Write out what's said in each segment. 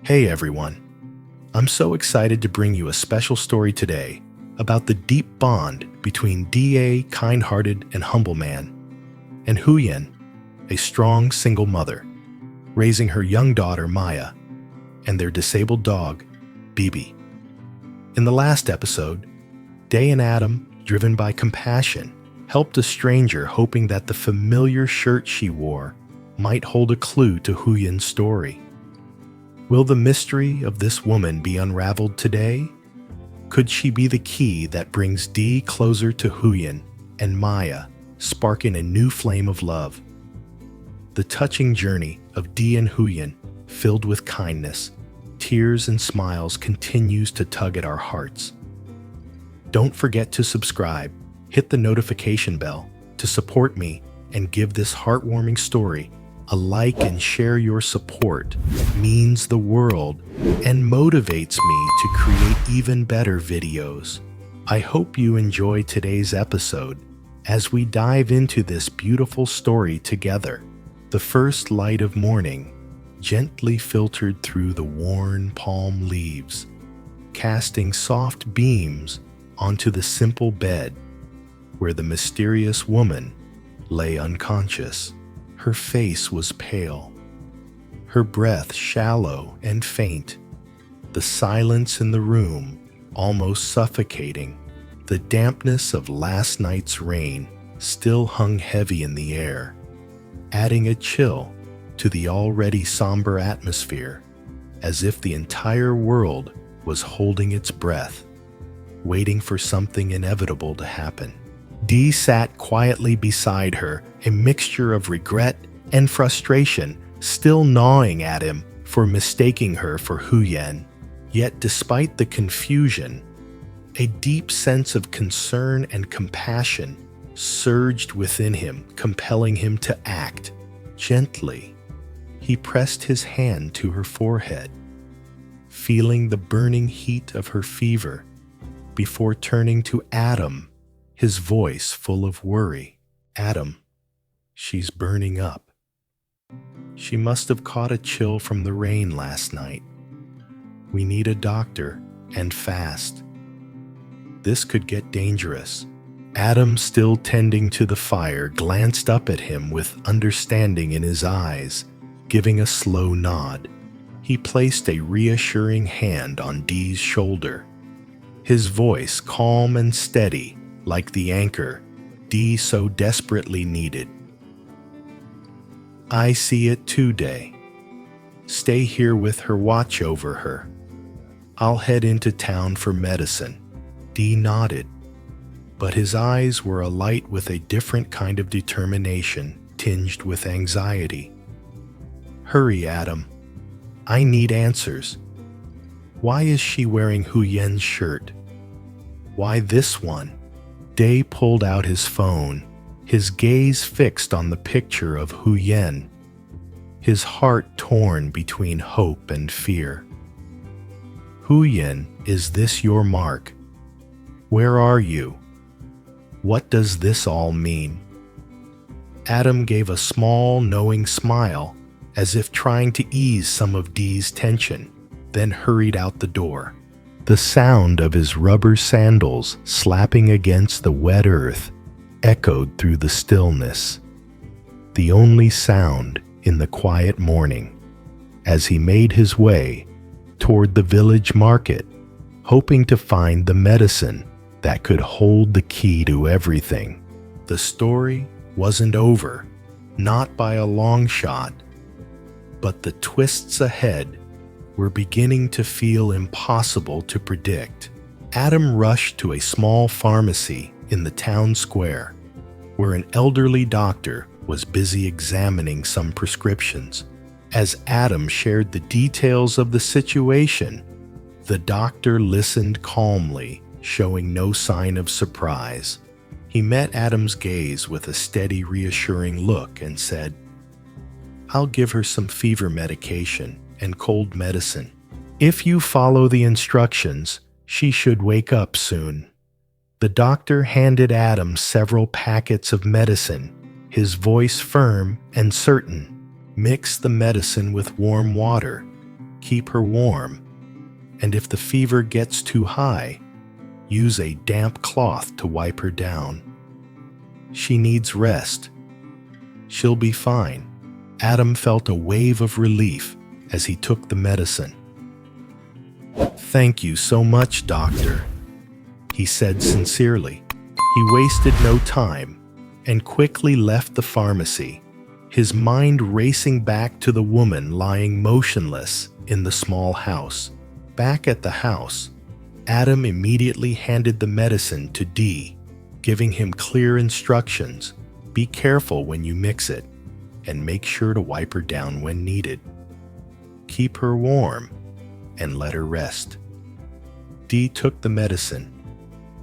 Hey everyone, I'm so excited to bring you a special story today about the deep bond between D.A., kind-hearted and humble man, and Hu Yian, a strong single mother, raising her young daughter Maya and their disabled dog, Bibi. In the last episode, Day and Adam, driven by compassion, helped a stranger hoping that the familiar shirt she wore might hold a clue to Hu Yian's story. Will the mystery of this woman be unraveled today? Could she be the key that brings Dee closer to Hu Yian and Maya, sparking a new flame of love? The touching journey of Dee and Hu Yian, filled with kindness, tears and smiles, continues to tug at our hearts. Don't forget to subscribe, hit the notification bell to support me, and give this heartwarming story a like, and share your support means the world and motivates me to create even better videos. I hope you enjoy today's episode as we dive into this beautiful story together. The first light of morning gently filtered through the worn palm leaves, casting soft beams onto the simple bed where the mysterious woman lay unconscious. Her face was pale, her breath shallow and faint, the silence in the room almost suffocating. The dampness of last night's rain still hung heavy in the air, adding a chill to the already somber atmosphere, as if the entire world was holding its breath, waiting for something inevitable to happen. Dee sat quietly beside her, a mixture of regret and frustration still gnawing at him for mistaking her for Hu Yian. Yet despite the confusion, a deep sense of concern and compassion surged within him, compelling him to act. Gently, he pressed his hand to her forehead, feeling the burning heat of her fever, before turning to Adam, his voice full of worry. "Adam, she's burning up. She must have caught a chill from the rain last night. We need a doctor, and fast. This could get dangerous." Adam, still tending to the fire, glanced up at him with understanding in his eyes, giving a slow nod. He placed a reassuring hand on Dee's shoulder, his voice calm and steady, like the anchor Dee so desperately needed. "I see it too, Day. Stay here with her, watch over her. I'll head into town for medicine." Dee nodded, but his eyes were alight with a different kind of determination tinged with anxiety. "Hurry, Adam. I need answers. Why is she wearing Hu Yian's shirt? Why this one?" Day pulled out his phone, his gaze fixed on the picture of Hu Yian, his heart torn between hope and fear. "Hu Yian, is this your mark? Where are you? What does this all mean?" Adam gave a small, knowing smile, as if trying to ease some of Dee's tension, then hurried out the door. The sound of his rubber sandals slapping against the wet earth echoed through the stillness, the only sound in the quiet morning, as he made his way toward the village market, hoping to find the medicine that could hold the key to everything. The story wasn't over, not by a long shot, but the twists ahead were beginning to feel impossible to predict. Adam rushed to a small pharmacy in the town square, where an elderly doctor was busy examining some prescriptions. As Adam shared the details of the situation, the doctor listened calmly, showing no sign of surprise. He met Adam's gaze with a steady, reassuring look and said, "I'll give her some fever medication and cold medicine. If you follow the instructions, she should wake up soon." The doctor handed Adam several packets of medicine, his voice firm and certain. "Mix the medicine with warm water. Keep her warm, and if the fever gets too high, use a damp cloth to wipe her down. She needs rest. She'll be fine. Adam felt a wave of relief as he took the medicine. "Thank you so much, doctor," he said sincerely. He wasted no time and quickly left the pharmacy, his mind racing back to the woman lying motionless in the small house. Back at the house, Adam immediately handed the medicine to Dee, giving him clear instructions. Be careful when you mix it, and make sure to wipe her down when needed. Keep her warm, and let her rest. Dee took the medicine,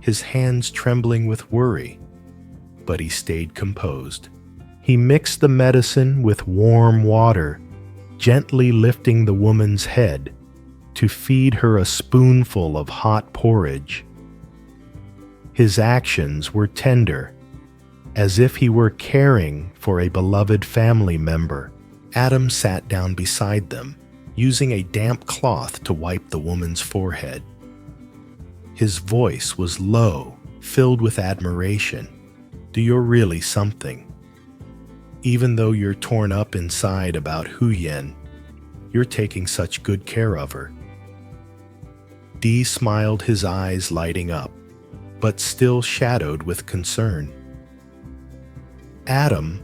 his hands trembling with worry, but he stayed composed. He mixed the medicine with warm water, gently lifting the woman's head to feed her a spoonful of hot porridge. His actions were tender, as if he were caring for a beloved family member. Adam sat down beside them, using a damp cloth to wipe the woman's forehead. His voice was low, filled with admiration. "You're really something. Even though you're torn up inside about Hu Yian, you're taking such good care of her." Dee smiled, his eyes lighting up, but still shadowed with concern. "Adam,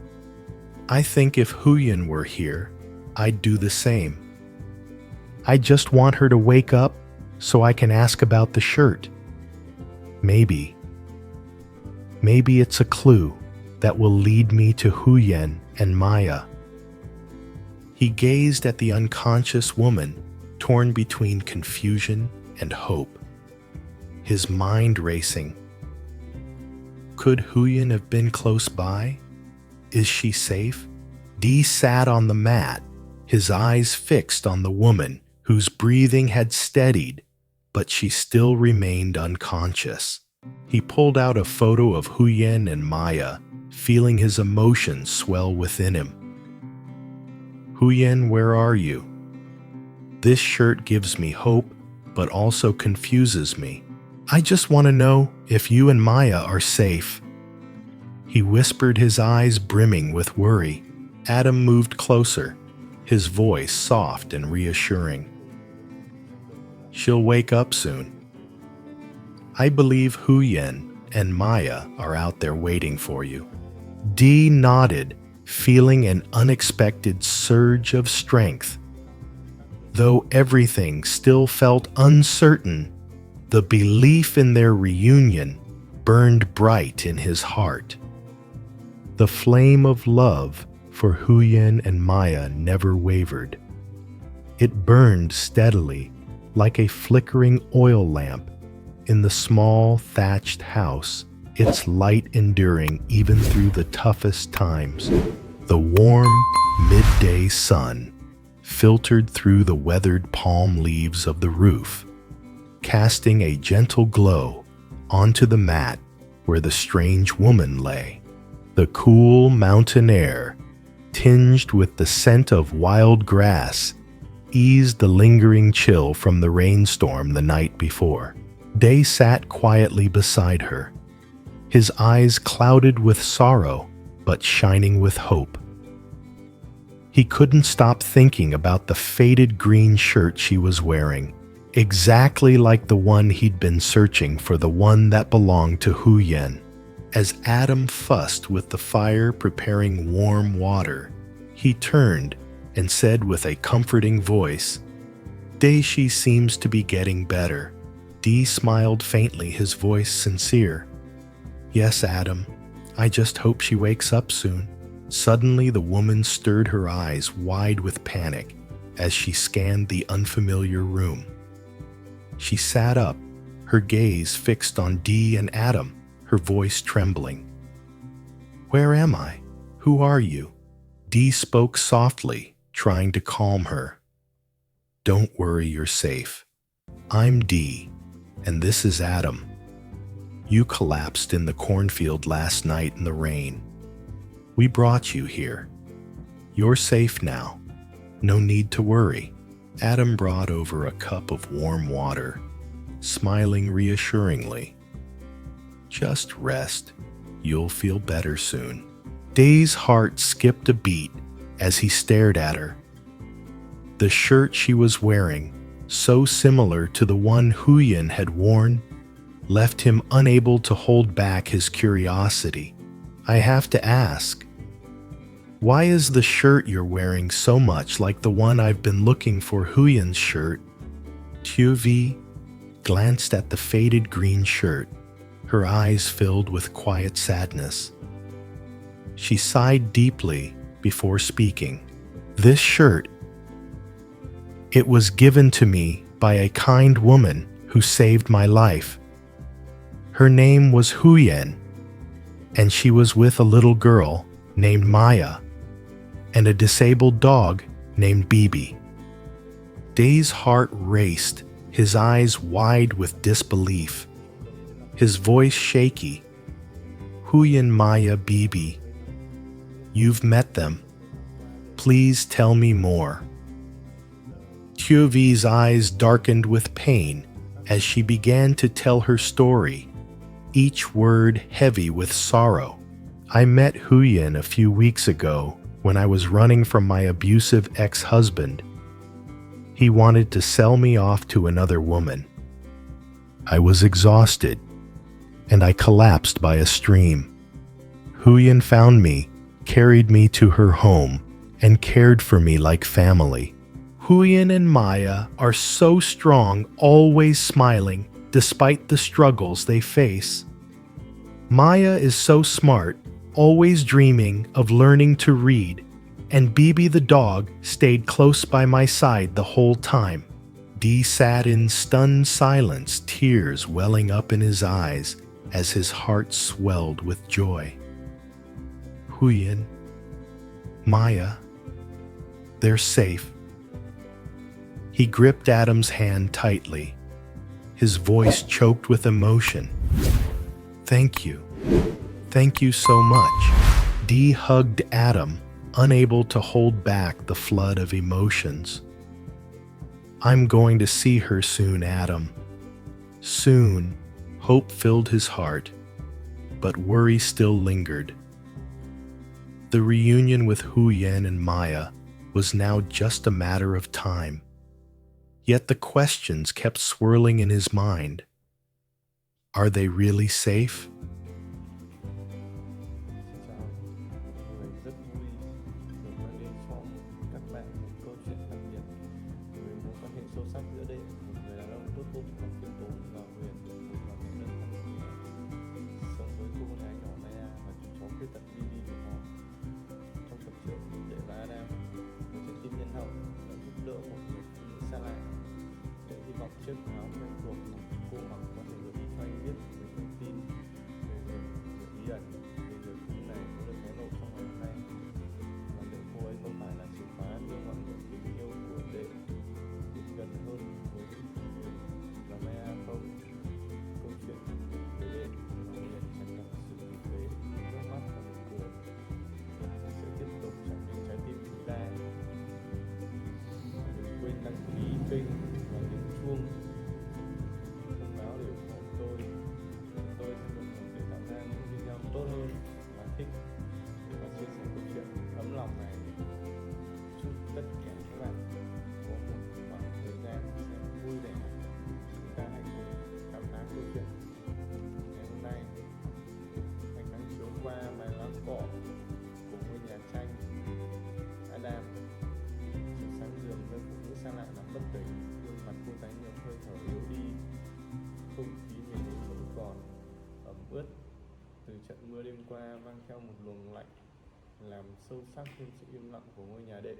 I think if Hu Yian were here, I'd do the same. I just want her to wake up so I can ask about the shirt. Maybe it's a clue that will lead me to Hu Yian and Maya." He gazed at the unconscious woman, torn between confusion and hope, his mind racing. Could Hu Yian have been close by? Is she safe? Dee sat on the mat, his eyes fixed on the woman whose breathing had steadied, but she still remained unconscious. He pulled out a photo of Hu Yian and Maya, feeling his emotions swell within him. "Hu Yian, where are you? This shirt gives me hope, but also confuses me. I just want to know if you and Maya are safe." He whispered, his eyes brimming with worry. Adam moved closer, his voice soft and reassuring. "She'll wake up soon. I believe Hu Yian and Maya are out there waiting for you." Dee nodded, feeling an unexpected surge of strength. Though everything still felt uncertain, the belief in their reunion burned bright in his heart. The flame of love for Hu Yian and Maya never wavered. It burned steadily, like a flickering oil lamp in the small thatched house, its light enduring even through the toughest times. The warm, midday sun filtered through the weathered palm leaves of the roof, casting a gentle glow onto the mat where the strange woman lay. The cool mountain air, tinged with the scent of wild grass, eased the lingering chill from the rainstorm the night before. Day sat quietly beside her, his eyes clouded with sorrow but shining with hope. He couldn't stop thinking about the faded green shirt she was wearing, exactly like the one he'd been searching for, the one that belonged to Hu Yian. As Adam fussed with the fire preparing warm water, he turned and said with a comforting voice, "Day, she seems to be getting better." Dee smiled faintly, his voice sincere. "Yes, Adam, I just hope she wakes up soon." Suddenly, the woman stirred, her eyes wide with panic as she scanned the unfamiliar room. She sat up, her gaze fixed on Dee and Adam, her voice trembling. "Where am I? Who are you?" Dee spoke softly, trying to calm her. "Don't worry, you're safe. I'm Dee, and this is Adam. You collapsed in the cornfield last night in the rain. We brought you here. You're safe now. No need to worry." Adam brought over a cup of warm water, smiling reassuringly. Just rest. You'll feel better soon. Day's heart skipped a beat as he stared at her. The shirt she was wearing, so similar to the one Hu Yian had worn, left him unable to hold back his curiosity. I have to ask, why is the shirt you're wearing so much like the one I've been looking for? Hu Yian's shirt. Tieu Huyen glanced at the faded green shirt, her eyes filled with quiet sadness. She sighed deeply before speaking. This shirt, it was given to me by a kind woman who saved my life. Her name was Hu Yian, and she was with a little girl named Maya and a disabled dog named Bibi. Day's heart raced, his eyes wide with disbelief, his voice shaky. Hu Yian, Maya, Bibi. You've met them. Please tell me more. Tieu Huyen's eyes darkened with pain as she began to tell her story, each word heavy with sorrow. I met Hu Yian a few weeks ago when I was running from my abusive ex-husband. He wanted to sell me off to another woman. I was exhausted, and I collapsed by a stream. Hu Yian found me, carried me to her home, and cared for me like family. Hu Yian and Maya are so strong, always smiling, despite the struggles they face. Maya is so smart, always dreaming of learning to read, and Bibi the dog stayed close by my side the whole time. Dee sat in stunned silence, tears welling up in his eyes as his heart swelled with joy. Hu Yian, Maya, they're safe. He gripped Adam's hand tightly, his voice choked with emotion. Thank you. Thank you so much. Dee hugged Adam, unable to hold back the flood of emotions. I'm going to see her soon, Adam. Soon, hope filled his heart, but worry still lingered. The reunion with Hu Yian and Maya was now just a matter of time. Yet the questions kept swirling in his mind. Are they really safe? Rất vui được mang đến cho các bạn một câu chuyện đặc biệt về mối quan hệ sâu sắc giữa Đệ, một người đàn ông tốt bụng và khiêm tốn, và Huyền, một bà mẹ đơn thân sống với cô con gái nhỏ Maya và chú chó khuyết tật Bibi của họ. Trong tập truyện, Đệ và Adam, một trái tim nhân hậu, đã giúp đỡ một người phụ nữ xa lạ. Đệ hy vọng chiếc áo quen thuộc mà cô mặc có thể gợi ý cho anh biết về thông tin về việc bí ẩn về người phụ nữ này có được hé lộ trong ngày hôm nay, và liệu cô ấy có phải là chìa khóa đưa ngọn lửa tình yêu của Đệ đến gần hơn với Huyền và Maya không? Câu chuyện về Đệ và Huyền tràn ngập sự thực tế, nước mắt và nụ cười sẽ tiếp tục trải nghiệm trái tim chúng ta. Đừng quên đăng ký kênh và nhấn chuông thông báo để ủng hộ tôi sẽ luôn thể tạo ra những video tốt hơn và thích và chia sẻ câu chuyện ấm lòng này. Chúc tất cả các bạn có một khoảng thời gian sẽ vui vẻ. Chúng ta hãy cùng khám phá câu chuyện ngày hôm nay. Ánh nắng chiếu qua mái lá cọ của ngôi nhà tranh Adam. Chiều sáng giường, nơi phụ nữ xa lạ nằm bất tỉnh, gương mặt cô tái nhợt, hơi thở yếu đi. Không khí miền núi vẫn còn ẩm ướt từ trận mưa đêm qua, mang theo một luồng lạnh làm sâu sắc thêm sự im lặng của ngôi nhà Đệ.